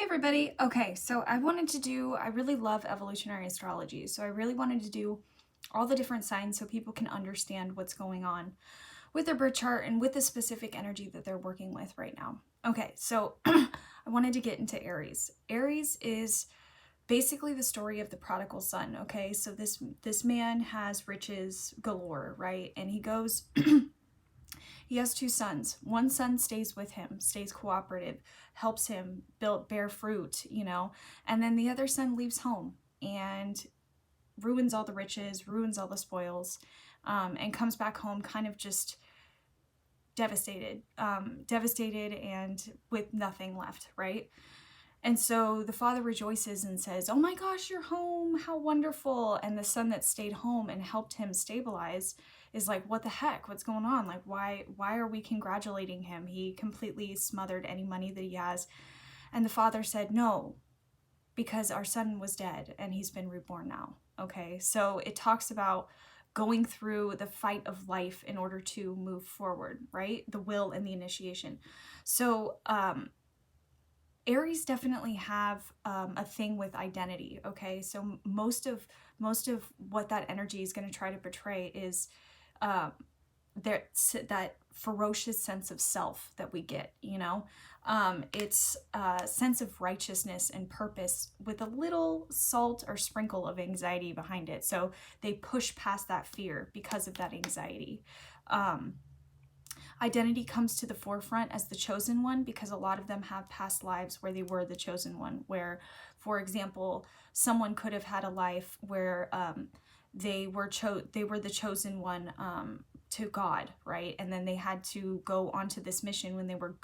Hey everybody. Okay, so I really love evolutionary astrology. So I really wanted to do all the different signs so people can understand what's going on with their birth chart and with the specific energy that they're working with right now. Okay, so I wanted to get into Aries. Aries is basically the story of the prodigal son, okay? So this man has riches galore, right? And he has two sons. One son stays with him, stays cooperative, helps him bear fruit, and then the other son leaves home and ruins all the riches, ruins all the spoils, and comes back home kind of just devastated and with nothing left, right? And so the father rejoices and says, "Oh my gosh, you're home, how wonderful." And the son that stayed home and helped him stabilize is like, "What the heck, what's going on? Like, why are we congratulating him? He completely smothered any money that he has." And the father said, "No, because our son was dead and he's been reborn now." Okay, so it talks about going through the fight of life in order to move forward, right? The will and the initiation. So Aries definitely have a thing with identity. Okay, so most of what that energy is going to try to portray is uh, that ferocious sense of self that we get. It's a sense of righteousness and purpose with a little salt or sprinkle of anxiety behind it. So they push past that fear because of that anxiety. Identity comes to the forefront as the chosen one because a lot of them have past lives where they were the chosen one, where, for example, someone could have had a life where they were the chosen one to God, right? And then they had to go onto this mission when they were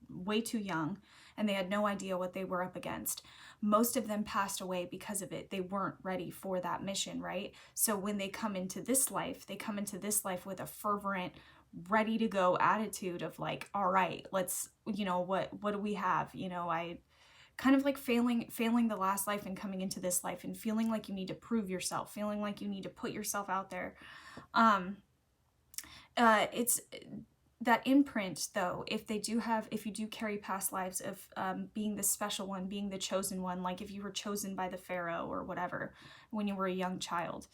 way too young and they had no idea what they were up against. Most of them passed away because of it. They weren't ready for that mission, right? So when they come into this life, with a fervent, ready to go attitude of like, all right, let's, what do we have? I kind of like failing the last life and coming into this life and feeling like you need to prove yourself, feeling like you need to put yourself out there. It's that imprint though, if you do carry past lives of being the special one, being the chosen one, like if you were chosen by the pharaoh or whatever when you were a young child,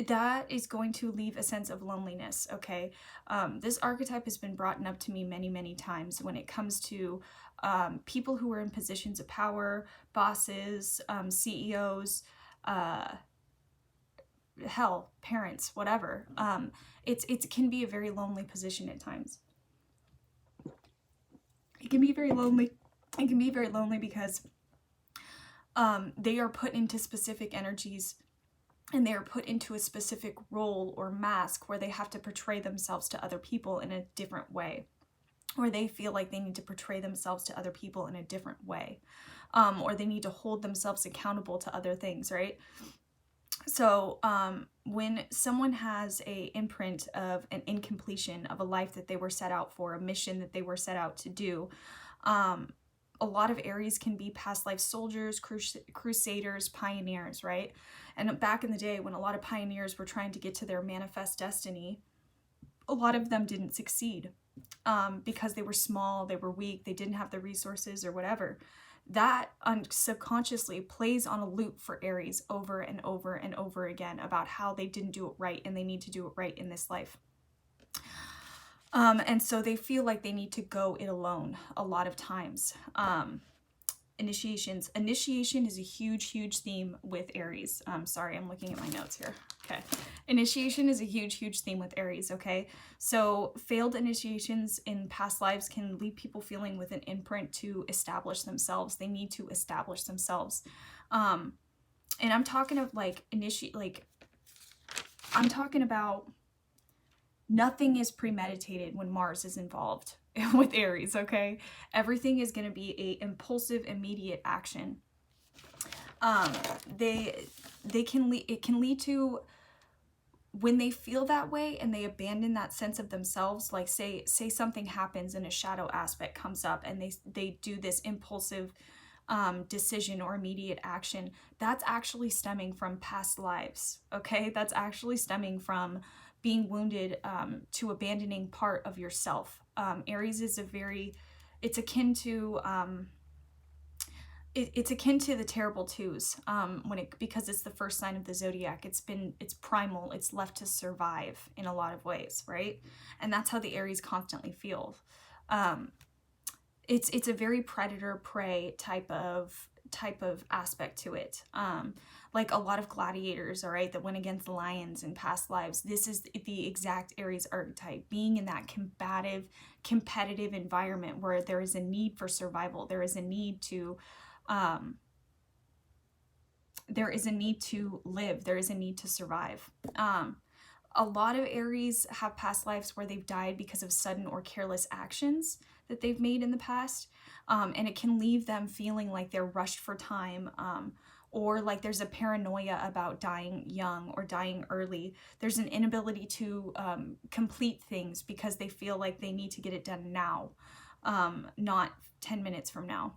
that is going to leave a sense of loneliness, okay? This archetype has been brought up to me many, many times when it comes to people who are in positions of power, bosses, CEOs, hell, parents, whatever. It can be a very lonely position at times. It can be very lonely. It can be very lonely because they are put into specific energies and they are put into a specific role or mask where they have to portray themselves to other people in a different way, or they feel like they need to portray themselves to other people in a different way, or they need to hold themselves accountable to other things, right? So when someone has a imprint of an incompletion of a life that they were set out for, a mission that they were set out to do, a lot of Aries can be past life soldiers, crusaders, pioneers, right? And back in the day when a lot of pioneers were trying to get to their manifest destiny, a lot of them didn't succeed because they were small, they were weak, they didn't have the resources or whatever. That subconsciously plays on a loop for Aries over and over and over again about how they didn't do it right and they need to do it right in this life. And so they feel like they need to go it alone a lot of times. Initiation is a huge theme with Aries. Sorry, I'm looking at my notes here. Okay. Initiation is a huge theme with Aries, okay? So failed initiations in past lives can leave people feeling with an imprint to establish themselves. They need to establish themselves. And I'm talking of I'm talking about nothing is premeditated when Mars is involved with Aries, okay? Everything is going to be a impulsive, immediate action. It can lead to, when they feel that way and they abandon that sense of themselves, like say something happens and a shadow aspect comes up and they do this impulsive decision or immediate action, that's actually stemming from past lives, okay? That's actually stemming from being wounded to abandoning part of yourself. Aries is it's akin to it's akin to the terrible twos, because it's the first sign of the zodiac. It's primal, it's left to survive in a lot of ways, right? And that's how the Aries constantly feel. Um, it's a very predator prey type of aspect to it. Like a lot of gladiators, all right, that went against the lions in past lives. This is the exact Aries archetype, being in that competitive environment where there is a need for survival. There is a need to live. There is a need to survive. A lot of Aries have past lives where they've died because of sudden or careless actions that they've made in the past. And it can leave them feeling like they're rushed for time, or like there's a paranoia about dying young or dying early. There's an inability to complete things because they feel like they need to get it done now, not 10 minutes from now.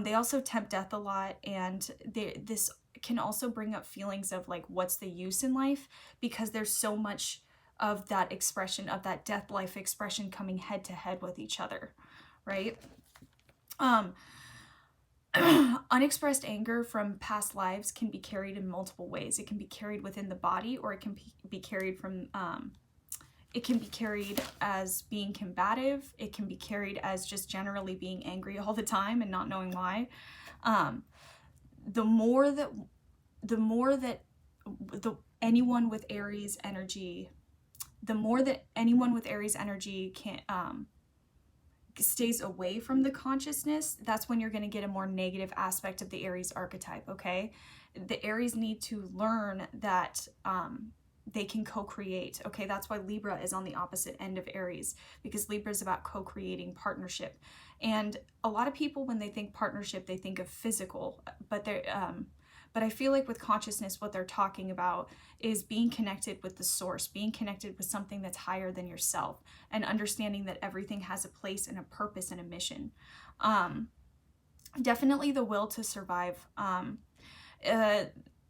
They also tempt death a lot, and this can also bring up feelings of like, what's the use in life? Because there's so much of that expression, of that death life expression, coming head to head with each other, right? Unexpressed anger from past lives can be carried in multiple ways. It can be carried within the body, or it can be carried from it can be carried as being combative. It can be carried as just generally being angry all the time and not knowing why. The more that anyone with Aries energy, can stays away from the consciousness, that's when you're going to get a more negative aspect of the Aries archetype. Okay, the Aries need to learn that they can co-create. Okay, that's why Libra is on the opposite end of Aries, because Libra is about co-creating, partnership. And a lot of people, when they think partnership, they think of physical, but I feel like with consciousness, what they're talking about is being connected with the source, being connected with something that's higher than yourself, and understanding that everything has a place and a purpose and a mission. Definitely the will to survive.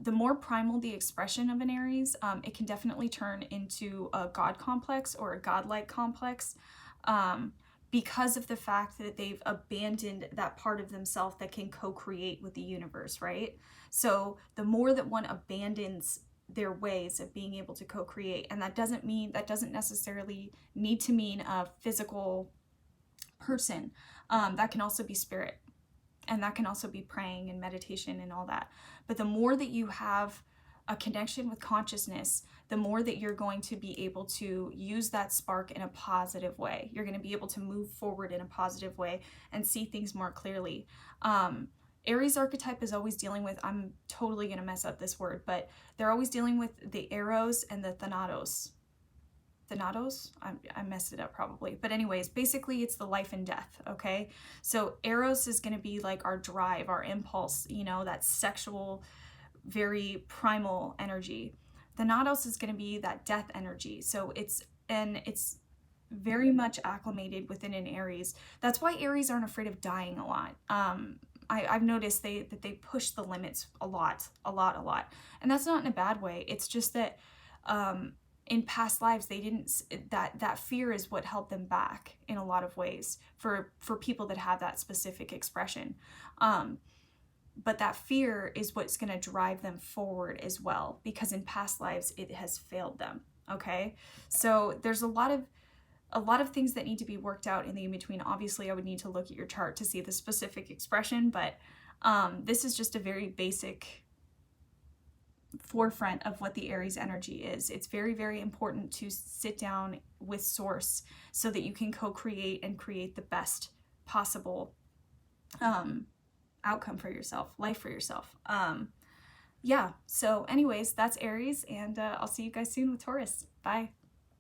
The more primal the expression of an Aries, it can definitely turn into a God complex or a godlike complex, because of the fact that they've abandoned that part of themselves that can co-create with the universe, right? So the more that one abandons their ways of being able to co-create, and that doesn't necessarily need to mean a physical person. That can also be spirit. And that can also be praying and meditation and all that. But the more that you have a connection with consciousness, the more that you're going to be able to use that spark in a positive way. You're going to be able to move forward in a positive way and see things more clearly. Aries archetype is always dealing with, I'm totally going to mess up this word, but they're always dealing with the Eros and the Thanatos. Thanatos? I messed it up probably. But anyways, basically it's the life and death, okay? So Eros is going to be like our drive, our impulse, you know, that sexual, very primal energy. Thanatos is going to be that death energy. So it's very much acclimated within an Aries. That's why Aries aren't afraid of dying a lot. I've noticed that they push the limits a lot. And that's not in a bad way. It's just that in past lives, they didn't, that fear is what held them back in a lot of ways for people that have that specific expression. But that fear is what's going to drive them forward as well, because in past lives, it has failed them. Okay. So there's a lot of things that need to be worked out in the in-between. Obviously, I would need to look at your chart to see the specific expression, but this is just a very basic forefront of what the Aries energy is. It's very, very important to sit down with source so that you can co-create and create the best possible outcome for yourself, life for yourself. Yeah, so anyways, that's Aries, and I'll see you guys soon with Taurus. Bye.